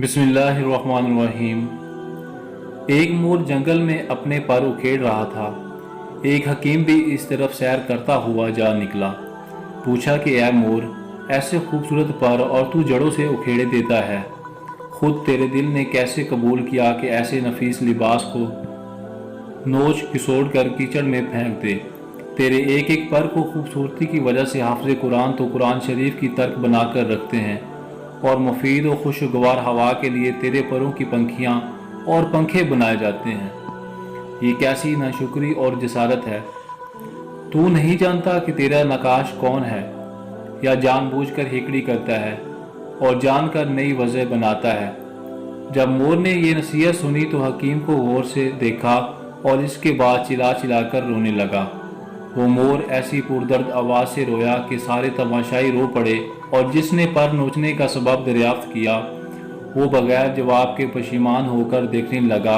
बिस्मिल्लाहिर्रहमानिर्रहीम। एक मोर जंगल में अपने पर उखेड़ रहा था। एक हकीम भी इस तरफ सैर करता हुआ जा निकला। पूछा कि ऐ मोर, ऐसे खूबसूरत पर और तू जड़ों से उखेड़े देता है, खुद तेरे दिल ने कैसे कबूल किया कि ऐसे नफीस लिबास को नोच खिसोड़ कर कीचड़ में फेंक दे। तेरे एक एक पर को खूबसूरती की वजह से हाफिज़ कुरान तो कुरान शरीफ की तर्क बनाकर रखते हैं, और मुफीद और खुशगवार हवा के लिए तेरे परों की पंखियाँ और पंखे बनाए जाते हैं। ये कैसी नाशुक्री और जसारत है। तू नहीं जानता कि तेरा नकाश कौन है, या जानबूझकर हिकड़ी करता है और जानकर नई वजह बनाता है। जब मोर ने ये नसीहत सुनी तो हकीम को गौर से देखा और इसके बाद चिल्ला चिल्ला कर रोने लगा। वो मोर ऐसी पुरदर्द आवाज़ से रोया कि सारे तमाशाई रो पड़े, और जिसने पर नोचने का सबब दरियाफ्त किया वो बगैर जवाब के पशेमान होकर देखने लगा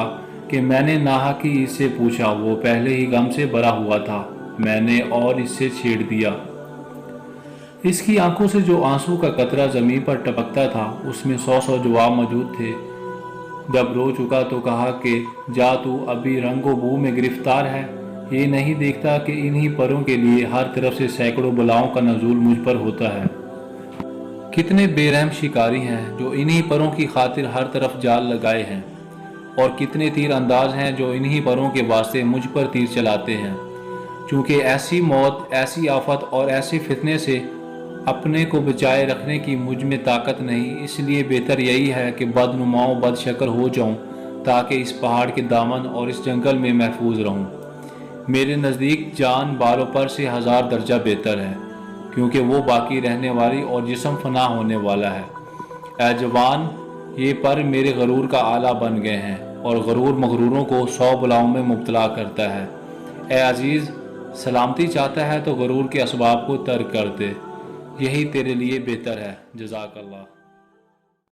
कि मैंने नाहकी इससे पूछा, वो पहले ही गम से भरा हुआ था, मैंने और इससे छेड़ दिया। इसकी आंखों से जो आंसू का कतरा ज़मीन पर टपकता था उसमें 100 जवाब मौजूद थे। जब रो चुका तो कहा कि जा, तू अभी रंगो बू में गिरफ्तार है। ये नहीं देखता कि इन्हीं परों के लिए हर तरफ से सैकड़ों बलाओं का नज़ूल मुझ पर होता है। कितने बेरहम शिकारी हैं जो इन्हीं परों की खातिर हर तरफ जाल लगाए हैं, और कितने तीर अंदाज हैं जो इन्हीं परों के वास्ते मुझ पर तीर चलाते हैं। चूँकि ऐसी मौत, ऐसी आफत और ऐसे फितने से अपने को बचाए रखने की मुझ में ताकत नहीं, इसलिए बेहतर यही है कि बदनुमाओ बदशक्ल हो जाऊं, ताकि इस पहाड़ के दामन और इस जंगल में महफूज रहूं। मेरे नज़दीक जान बारों पर से 1000 दर्जा बेहतर है, क्योंकि वो बाकी रहने वाली और जिस्म फना होने वाला है। ऐ जवान, ये पर मेरे गरूर का आला बन गए हैं, और गरूर मगरूरों को 100 बलाओं में मुब्तला करता है। ऐ अजीज़, सलामती चाहता है तो गरूर के असबाब को तर्क कर दे, यही तेरे लिए बेहतर है। जज़ाकल्लाह।